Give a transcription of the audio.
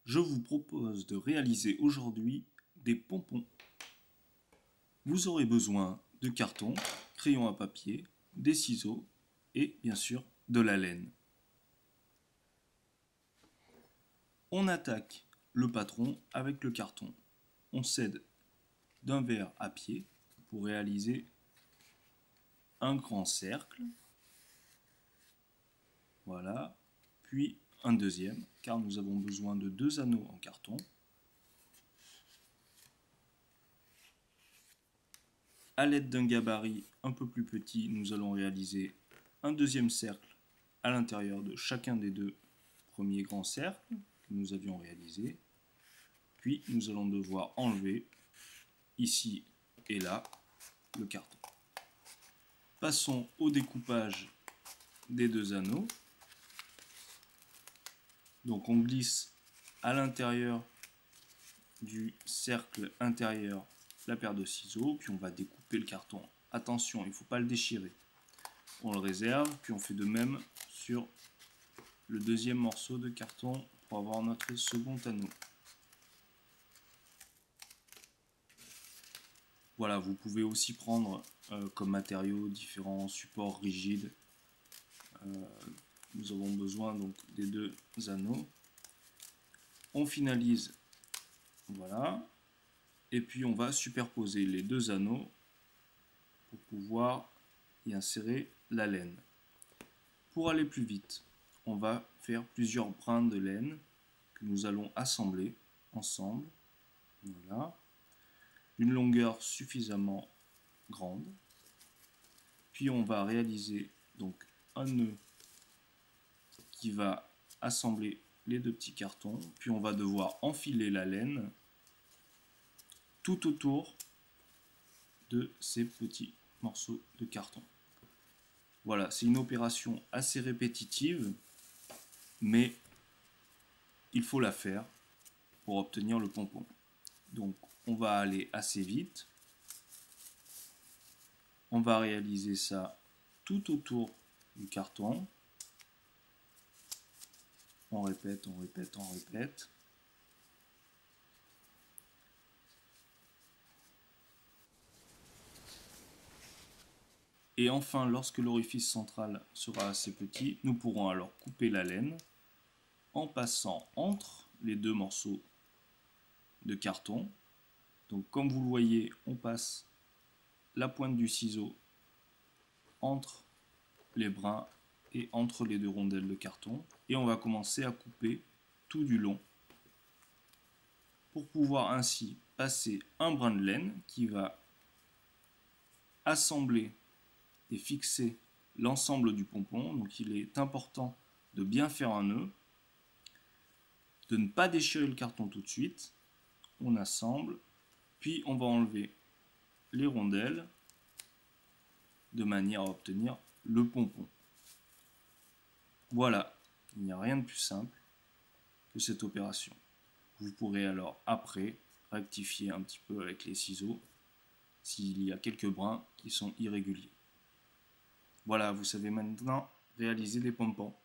Je vous propose de réaliser aujourd'hui des pompons. Vous aurez besoin de carton, crayon à papier, des ciseaux et bien sûr de la laine. On attaque le patron avec le carton. On s'aide d'un verre à pied pour réaliser un grand cercle. Voilà, puis un deuxième, car nous avons besoin de 2 anneaux en carton. À l'aide d'un gabarit un peu plus petit, nous allons réaliser un deuxième cercle à l'intérieur de chacun des 2 premiers grands cercles que nous avions réalisés. Puis nous allons devoir enlever, ici et là, le carton. Passons au découpage des 2 anneaux. Donc on glisse à l'intérieur du cercle intérieur la paire de ciseaux, puis on va découper le carton. Attention, il ne faut pas le déchirer. On le réserve, puis on fait de même sur le deuxième morceau de carton pour avoir notre second anneau. Voilà, vous pouvez aussi prendre comme matériaux différents supports rigides. Nous avons besoin donc des 2 anneaux. On finalise, voilà, et puis on va superposer les 2 anneaux pour pouvoir y insérer la laine. Pour aller plus vite, on va faire plusieurs brins de laine que nous allons assembler ensemble. Voilà, une longueur suffisamment grande. Puis on va réaliser donc un nœud qui va assembler les 2 petits cartons. Puis on va devoir enfiler la laine tout autour de ces petits morceaux de carton. Voilà, c'est une opération assez répétitive, mais il faut la faire pour obtenir le pompon. Donc on va aller assez vite. On va réaliser ça tout autour du carton. On répète, on répète, on répète. Et enfin, lorsque l'orifice central sera assez petit, nous pourrons alors couper la laine en passant entre les 2 morceaux de carton. Donc comme vous le voyez, on passe la pointe du ciseau entre les brins et entre les 2 rondelles de carton. Et on va commencer à couper tout du long pour pouvoir ainsi passer un brin de laine qui va assembler et fixer l'ensemble du pompon. Donc il est important de bien faire un nœud, de ne pas déchirer le carton tout de suite. On assemble, puis on va enlever les rondelles de manière à obtenir le pompon. Voilà, il n'y a rien de plus simple que cette opération. Vous pourrez alors après rectifier un petit peu avec les ciseaux s'il y a quelques brins qui sont irréguliers. Voilà, vous savez maintenant réaliser des pompons.